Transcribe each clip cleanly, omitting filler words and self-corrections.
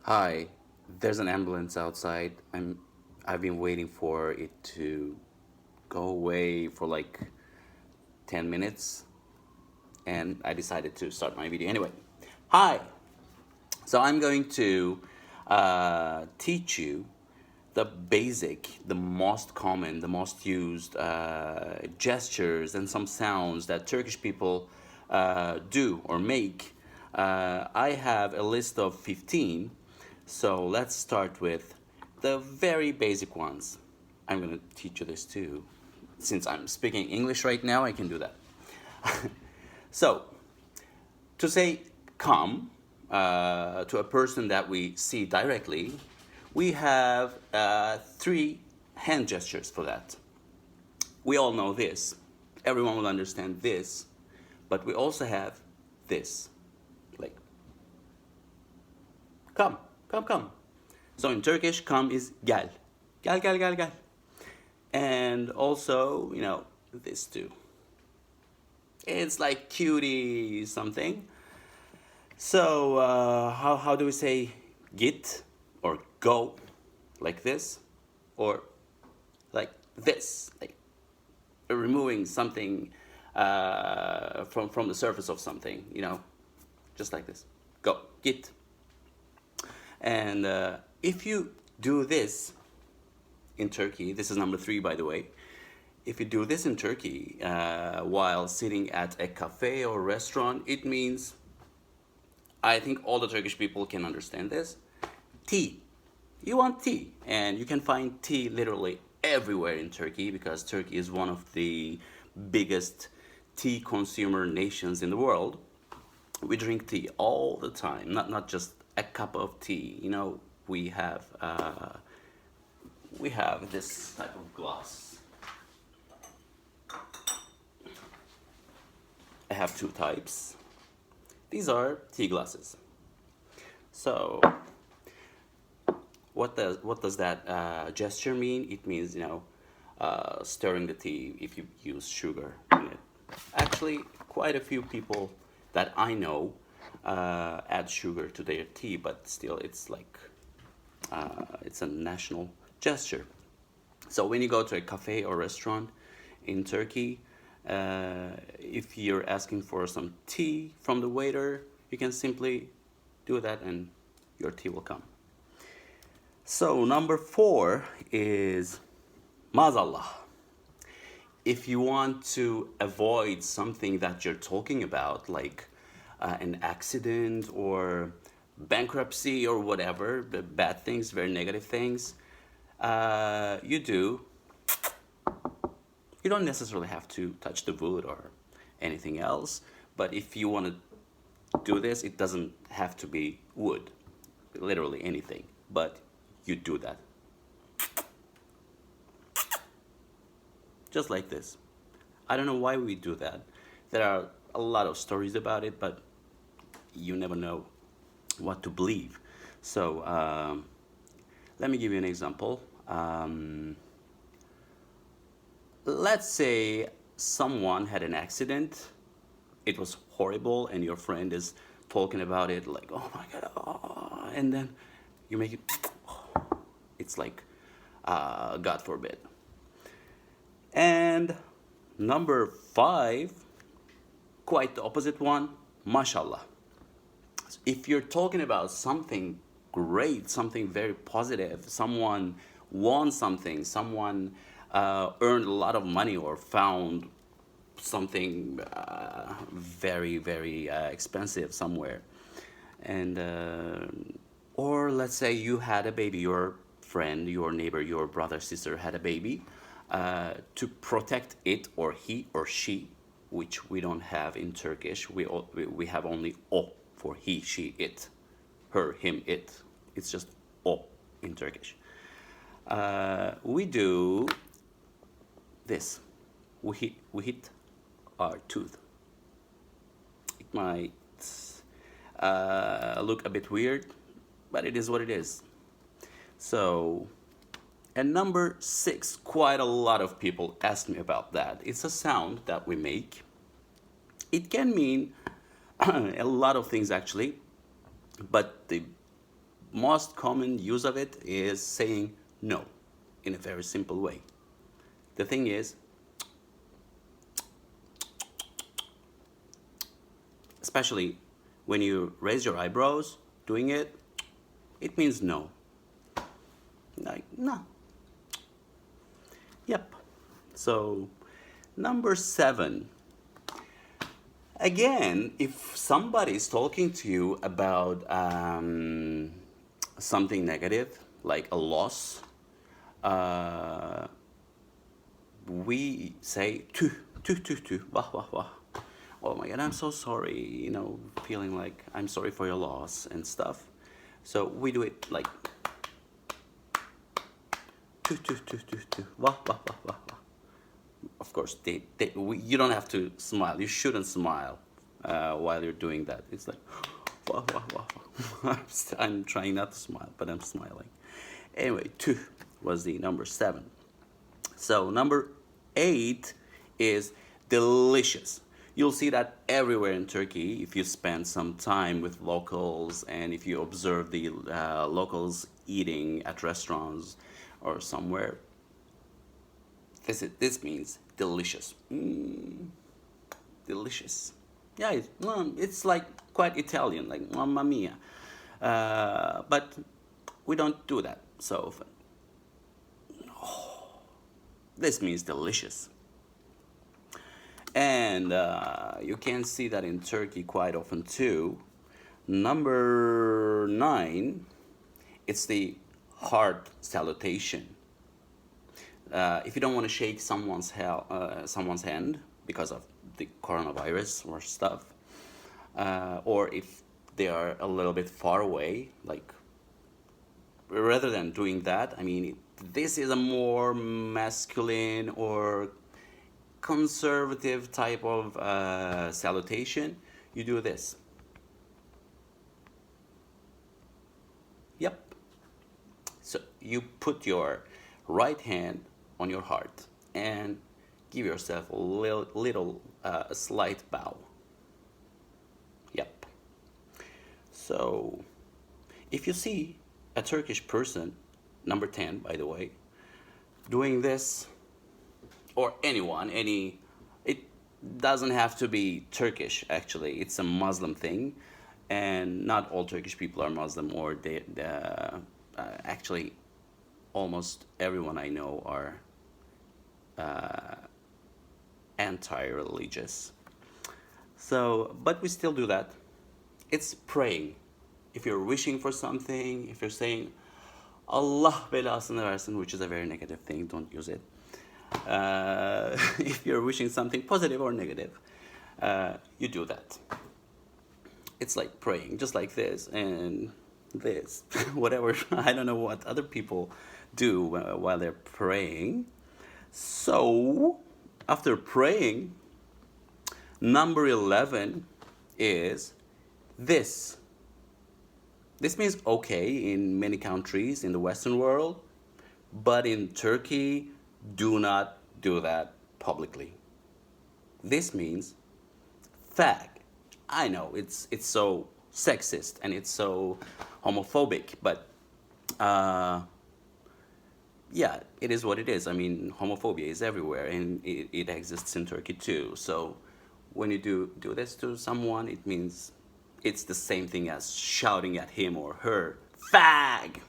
Hi, there's an ambulance outside. I've been waiting for it to go away for like 10 minutes and I decided to start my video anyway. Hi. So I'm going to teach you the basic, the most common, the most used gestures and some sounds that Turkish people do or make. I have a list of 15, so let's start with the very basic ones. I'm going to teach you this too. Since I'm speaking English right now, I can do that. So, to say come to a person that we see directly, we have three hand gestures for that. We all know this. Everyone will understand this. But we also have this. Like, come, come, come. So in Turkish, come is gel. Gel, gel, gel, gel. And also, this too. It's like cutie something. So how do we say git or go like this or like this, like removing something from the surface of something, just like this. Go, git. And if you do this in Turkey, this is number 3 by the way. If you do this in Turkey while sitting at a cafe or restaurant, it means, I think all the Turkish people can understand this. Tea. You want tea. And you can find tea literally everywhere in Turkey because Turkey is one of the biggest tea consumer nations in the world. We drink tea all the time, not just a cup of tea. We have this type of glass. I have 2 types. These are tea glasses. So, what does that gesture mean? It means stirring the tea if you use sugar in it. Actually, quite a few people that I know add sugar to their tea, but still, it's like it's a national gesture. So when you go to a cafe or restaurant in Turkey, if you're asking for some tea from the waiter, you can simply do that and your tea will come. So number 4 is Mazallah. If you want to avoid something that you're talking about, like an accident or bankruptcy or whatever, bad things, very negative things, you don't necessarily have to touch the wood or anything else, but if you want to do this, it doesn't have to be wood, literally anything, but you do that. Just like this. I don't know why we do that. There are a lot of stories about it, but you never know what to believe. So let me give you an example. Let's say someone had an accident. It was horrible, and your friend is talking about it like, oh my God, oh, and then you make it, it's like, God forbid. And number 5, quite the opposite one, mashallah. If you're talking about something great, something very positive, someone won something, someone earned a lot of money or found something very, very expensive somewhere, and or let's say you had a baby, your friend, your neighbor, your brother, sister had a baby, to protect it, or he or she, which we don't have in Turkish. We have only o for he, she, it, her, him, it. It's just o in Turkish. We do this. We hit our tooth. It might look a bit weird, but it is what it is. So, and number 6, quite a lot of people ask me about that. It's a sound that we make. It can mean a lot of things actually, but the most common use of it is saying no in a very simple way. The thing is, especially when you raise your eyebrows doing it, it means no. Like, no. Yep. So, number 7. Again, if somebody is talking to you about something negative, like a loss, we say tu, tu, tu, tu, wah, wah, wah. Oh my God, I'm so sorry, you know, feeling like I'm sorry for your loss and stuff. So we do it like tu, tu, tu, tu, tu, wah, wah, wah, wah, wah. Of course, you don't have to smile. You shouldn't smile while you're doing that. It's like, wah, wah, wah, wah. I'm trying not to smile, but I'm smiling. Anyway, 2 was the number 7. So number 8 is delicious. You'll see that everywhere in Turkey if you spend some time with locals and if you observe the locals eating at restaurants or somewhere. This means delicious. Delicious. Yeah, it's like quite Italian, like mamma mia. But we don't do that so often. Oh, this means delicious. And you can see that in Turkey quite often too. Number 9, it's the heart salutation. If you don't want to shake someone's hand because of the coronavirus or stuff, or if they are a little bit far away, like rather than doing that, I mean, this is a more masculine or conservative type of salutation. You do this. Yep. So you put your right hand on your heart and give yourself a little slight bow. Yep. So if you see a Turkish person, number 10 by the way, doing this, or anyone, it doesn't have to be Turkish actually, it's a Muslim thing, and not all Turkish people are Muslim, or actually almost everyone I know are anti-religious. So, but we still do that. It's praying. If you're wishing for something, if you're saying Allah belasını versin, which is a very negative thing, don't use it. If you're wishing something positive or negative, you do that. It's like praying, just like this and this, whatever. I don't know what other people do while they're praying. So, after praying, number 11 is this. This means okay in many countries in the Western world, but in Turkey, do not do that publicly. This means fag. I know it's so sexist and it's so homophobic, but yeah, it is what it is. I mean, homophobia is everywhere, and it exists in Turkey too. So when you do this to someone, it means it's the same thing as shouting at him or her, fag.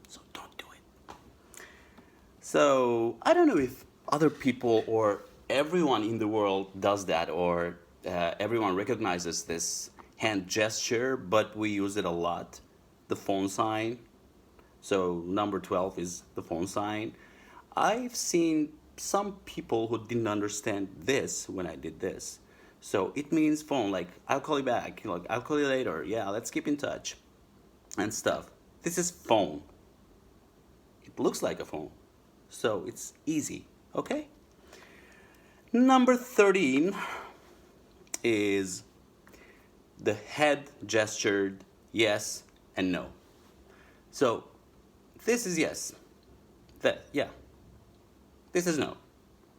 So don't do it. So I don't know if other people or everyone in the world does that, or everyone recognizes this hand gesture, but we use it a lot. The phone sign. So number 12 is the phone sign. I've seen some people who didn't understand this when I did this. So it means phone, like I'll call you back, like I'll call you later, yeah, let's keep in touch and stuff. This is phone. It looks like a phone. So it's easy, okay? Number 13 is the head gestured yes and no. So this is yes. Yeah. This is no.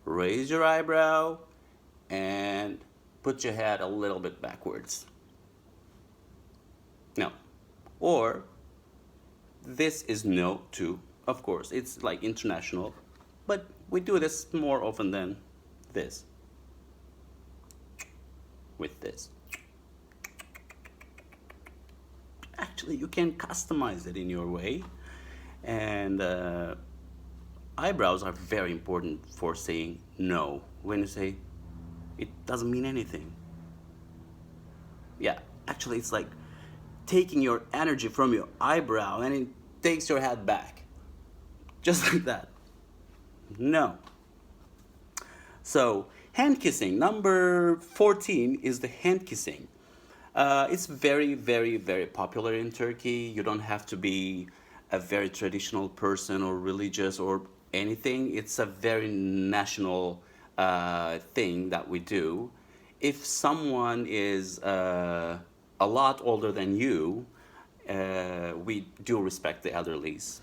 Raise your eyebrow and put your head a little bit backwards. No. Or This is no too, of course. It's like international, but we do this more often than this. With this. Actually, you can customize it in your way, and eyebrows are very important for saying no. When you say it doesn't mean anything. Yeah, actually, it's like taking your energy from your eyebrow and it takes your head back. Just like that. No. So, hand kissing. Number 14 is the hand kissing. It's very, very, very popular in Turkey. You don't have to be a very traditional person or religious or anything. It's a very national thing that we do. If someone is a lot older than you, we do respect the elderlies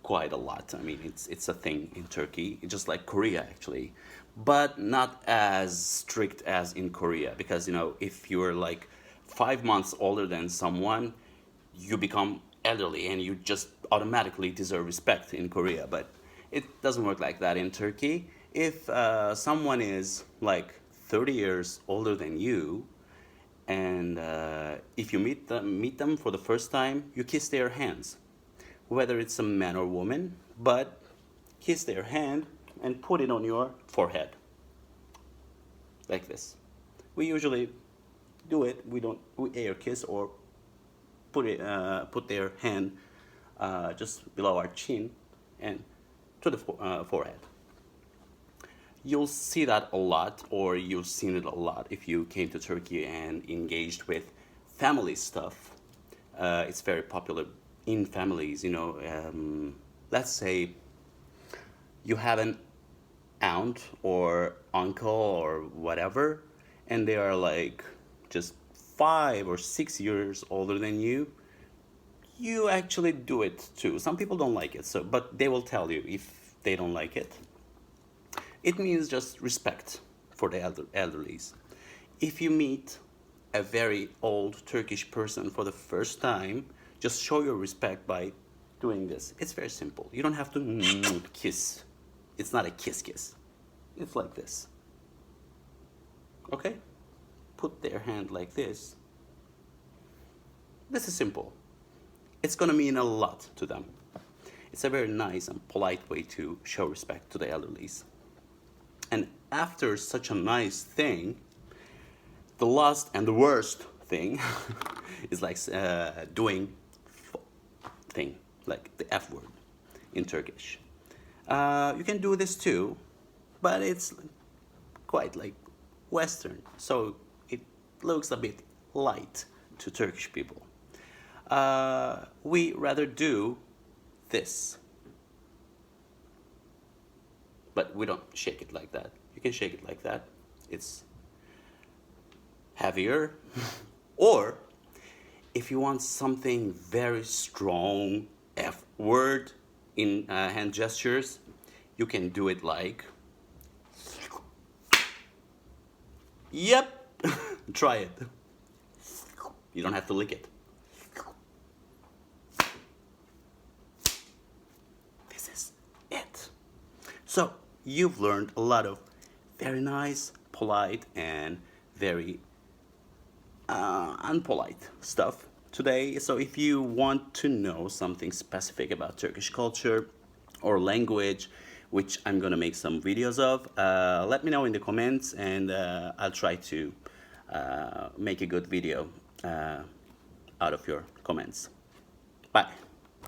quite a lot. I mean, it's a thing in Turkey, just like Korea actually, but not as strict as in Korea. Because if you're like 5 months older than someone, you become elderly and you just automatically deserve respect in Korea. But it doesn't work like that in Turkey. If someone is like 30 years older than you, and if you meet them for the first time, you kiss their hands, whether it's a man or woman, but kiss their hand and put it on your forehead, like this. We usually do it. We air kiss or put their hand just below our chin and to the forehead. You'll see that a lot, or you've seen it a lot if you came to Turkey and engaged with family stuff. It's very popular in families. Let's say you have an aunt or uncle or whatever, and they are like just 5 or 6 years older than you. You actually do it too. Some people don't like it, but they will tell you if they don't like it. It means just respect for the elderlies. If you meet a very old Turkish person for the first time, just show your respect by doing this. It's very simple. You don't have to kiss. It's not a kiss. It's like this. Okay? Put their hand like this. This is simple. It's gonna mean a lot to them. It's a very nice and polite way to show respect to the elderlies. And after such a nice thing, the last and the worst thing is like doing thing, like the F word in Turkish. You can do this too, but it's quite like Western, so it looks a bit light to Turkish people. We rather do this. But we don't shake it like that. You can shake it like that. It's heavier. Or if you want something very strong, F word in hand gestures, you can do it like, yep, try it. You don't have to lick it. This is it. So, you've learned a lot of very nice, polite, and very unpolite stuff today. So if you want to know something specific about Turkish culture or language, which I'm gonna make some videos of, let me know in the comments, and I'll try to make a good video out of your comments. Bye.